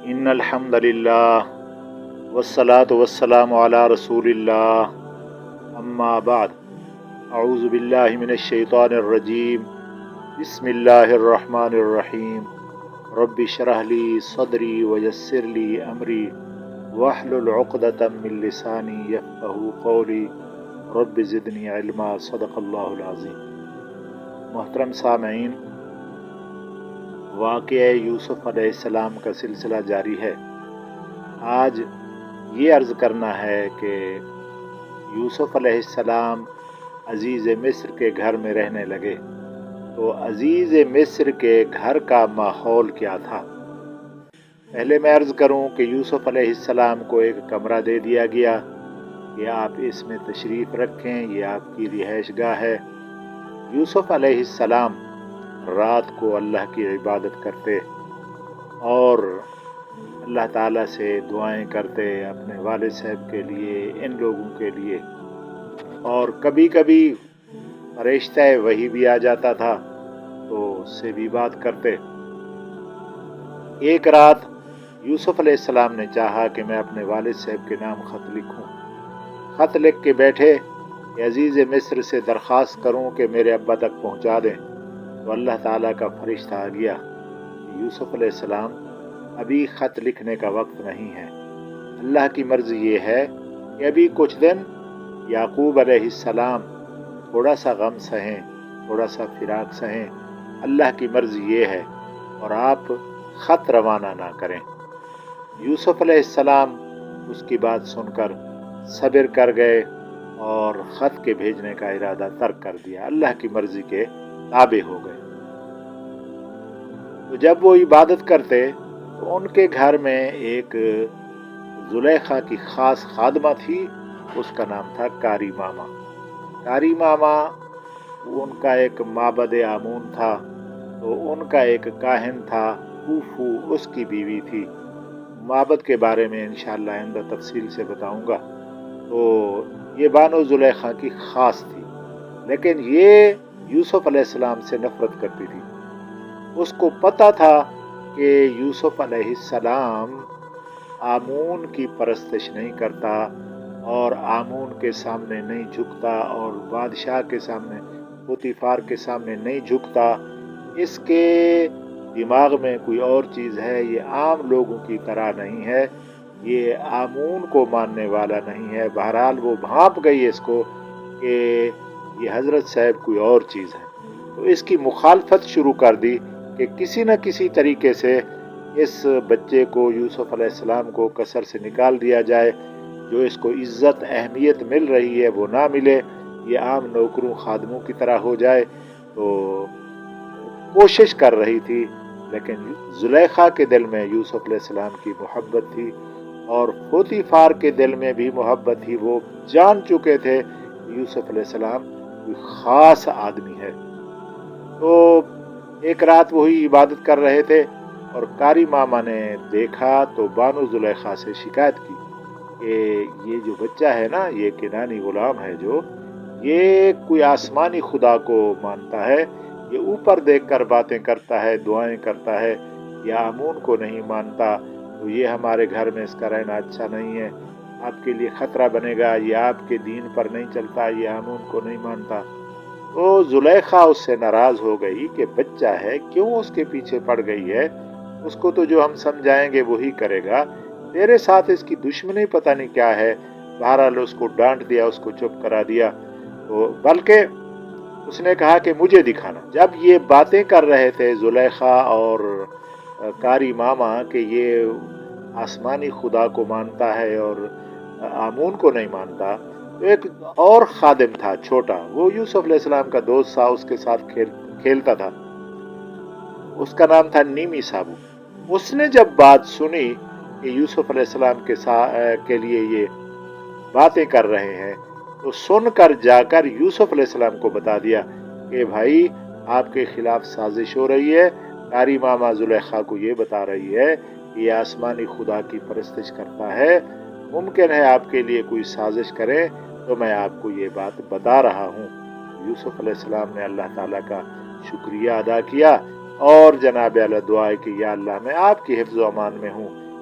ان الحمد للہ والصلاة والسلام علی رسول اللہ اما بعد اعوذ باللہ من الشیطان الرجیم بسم اللہ الرحمن الرحیم رب اشرح لی صدری ویسر لی امری واحلل عقدۃ من لسانی یفقہوا قولی رب زدنی علما صدق اللہ العظیم۔ محترم سامعین، واقعہ یوسف علیہ السلام کا سلسلہ جاری ہے۔ آج یہ عرض کرنا ہے کہ یوسف علیہ السلام عزیز مصر کے گھر میں رہنے لگے تو عزیز مصر کے گھر کا ماحول کیا تھا۔ پہلے میں عرض کروں کہ یوسف علیہ السلام کو ایک کمرہ دے دیا گیا کہ آپ اس میں تشریف رکھیں، یہ آپ کی رہائش گاہ ہے۔ یوسف علیہ السلام رات کو اللہ کی عبادت کرتے اور اللہ تعالیٰ سے دعائیں کرتے اپنے والد صاحب کے لیے، ان لوگوں کے لیے، اور کبھی کبھی فرشتہ وحی بھی آ جاتا تھا تو اس سے بھی بات کرتے۔ ایک رات یوسف علیہ السلام نے چاہا کہ میں اپنے والد صاحب کے نام خط لکھوں۔ خط لکھ کے بیٹھے کہ عزیز مصر سے درخواست کروں کہ میرے ابا تک پہنچا دیں، تو اللہ تعالیٰ کا فرشتہ آ گیا کہ یوسف علیہ السلام ابھی خط لکھنے کا وقت نہیں ہے، اللہ کی مرضی یہ ہے کہ ابھی کچھ دن یعقوب علیہ السلام تھوڑا سا غم سہیں، تھوڑا سا فراق سہیں، اللہ کی مرضی یہ ہے، اور آپ خط روانہ نہ کریں۔ یوسف علیہ السلام اس کی بات سن کر صبر کر گئے اور خط کے بھیجنے کا ارادہ ترک کر دیا، اللہ کی مرضی کے تابع ہو گئے۔ تو جب وہ عبادت کرتے تو ان کے گھر میں ایک زلیخا کی خاص خادمہ تھی، اس کا نام تھا کاری ماما۔ کاری ماما ان کا ایک معبد آمون تھا، تو ان کا ایک کاہن تھا پھوفو، اس کی بیوی تھی۔ معبد کے بارے میں انشاءاللہ آئندہ تفصیل سے بتاؤں گا۔ تو یہ بانو زلیخا کی خاص تھی، لیکن یہ یوسف علیہ السلام سے نفرت کرتی تھی۔ اس کو پتہ تھا کہ یوسف علیہ السلام آمون کی پرستش نہیں کرتا اور آمون کے سامنے نہیں جھکتا اور بادشاہ کے سامنے، پوتیفار کے سامنے نہیں جھکتا۔ اس کے دماغ میں کوئی اور چیز ہے، یہ عام لوگوں کی طرح نہیں ہے، یہ آمون کو ماننے والا نہیں ہے۔ بہرحال وہ بھانپ گئی اس کو کہ یہ حضرت صاحب کوئی اور چیز ہے، تو اس کی مخالفت شروع کر دی کہ کسی نہ کسی طریقے سے اس بچے کو، یوسف علیہ السلام کو قصر سے نکال دیا جائے، جو اس کو عزت اہمیت مل رہی ہے وہ نہ ملے، یہ عام نوکروں خادموں کی طرح ہو جائے۔ تو کوشش کر رہی تھی، لیکن زلیخا کے دل میں یوسف علیہ السلام کی محبت تھی اور پوتیفار کے دل میں بھی محبت تھی۔ وہ جان چکے تھے کہ یوسف علیہ السلام کوئی خاص آدمی ہے۔ تو ایک رات وہی عبادت کر رہے تھے اور کاری ماما نے دیکھا تو بانو زلیخا سے شکایت کی کہ یہ جو بچہ ہے نا، یہ کنانی غلام ہے، جو یہ کوئی آسمانی خدا کو مانتا ہے، یہ اوپر دیکھ کر باتیں کرتا ہے، دعائیں کرتا ہے، یہ آمون کو نہیں مانتا، تو یہ ہمارے گھر میں اس کا رہنا اچھا نہیں ہے، آپ کے لیے خطرہ بنے گا، یہ آپ کے دین پر نہیں چلتا، یہ آمون کو نہیں مانتا۔ تو زلیخا اس سے ناراض ہو گئی کہ بچہ ہے، کیوں اس کے پیچھے پڑ گئی ہے، اس کو تو جو ہم سمجھائیں گے وہی کرے گا، تیرے ساتھ اس کی دشمنی پتہ نہیں کیا ہے۔ بہرحال اس کو ڈانٹ دیا، اس کو چپ کرا دیا، تو بلکہ اس نے کہا کہ مجھے دکھانا۔ جب یہ باتیں کر رہے تھے زلیخا اور کاری ماما کہ یہ آسمانی خدا کو مانتا ہے اور آمون کو نہیں مانتا، تو ایک اور خادم تھا چھوٹا، وہ یوسف علیہ السلام کا دوست تھا، اس کے ساتھ کھیلتا تھا، اس کا نام تھا نیمی صابو۔ اس نے جب بات سنی کہ یوسف علیہ السلام کے لیے یہ باتیں کر رہے ہیں، تو سن کر جا کر یوسف علیہ السلام کو بتا دیا کہ بھائی آپ کے خلاف سازش ہو رہی ہے، کاری ماما زلیخا کو یہ بتا رہی ہے کہ یہ آسمانی خدا کی پرستش کرتا ہے، ممکن ہے آپ کے لیے کوئی سازش کرے، تو میں آپ کو یہ بات بتا رہا ہوں۔ یوسف علیہ السلام نے اللہ تعالیٰ کا شکریہ ادا کیا اور جناب اعلیٰ دعا کہ یا اللہ میں آپ کی حفظ و امان میں ہوں،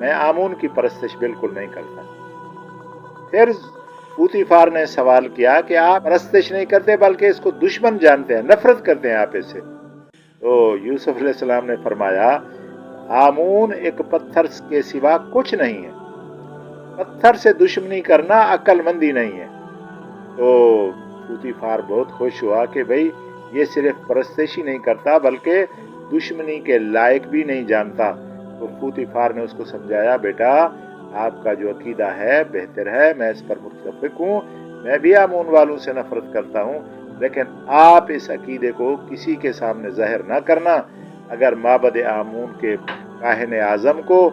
میں آمون کی پرستش بالکل نہیں کرتا۔ پھر پوتیفار نے سوال کیا کہ آپ پرستش نہیں کرتے بلکہ اس کو دشمن جانتے ہیں، نفرت کرتے ہیں آپ اسے۔ تو یوسف علیہ السلام نے فرمایا آمون ایک پتھر کے سوا کچھ نہیں ہے، پتھر سے دشمنی کرنا عقل مندی نہیں ہے۔ تو پوتیفار بہت خوش ہوا کہ بھئی یہ صرف پرستش ہی نہیں کرتا بلکہ دشمنی کے لائق بھی نہیں جانتا۔ تو پوتیفار نے اس کو سمجھایا بیٹا آپ کا جو عقیدہ ہے بہتر ہے، میں اس پر متفق ہوں، میں بھی آمون والوں سے نفرت کرتا ہوں، لیکن آپ اس عقیدے کو کسی کے سامنے ظاہر نہ کرنا۔ اگر معبد آمون کے کاہن اعظم کو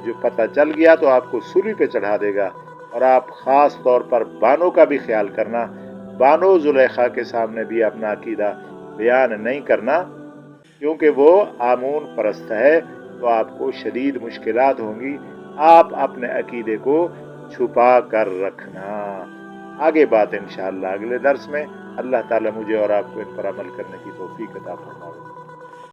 جو پتہ چل گیا تو آپ کو سولی پہ چڑھا دے گا، اور آپ خاص طور پر بانو کا بھی خیال کرنا، بانو زلیخا کے سامنے بھی اپنا عقیدہ بیان نہیں کرنا، کیونکہ وہ آمون پرست ہے تو آپ کو شدید مشکلات ہوں گی۔ آپ اپنے عقیدے کو چھپا کر رکھنا۔ آگے بات انشاءاللہ اگلے درس میں۔ اللہ تعالیٰ مجھے اور آپ کو ان پر عمل کرنے کی توفیق عطا فرمائے۔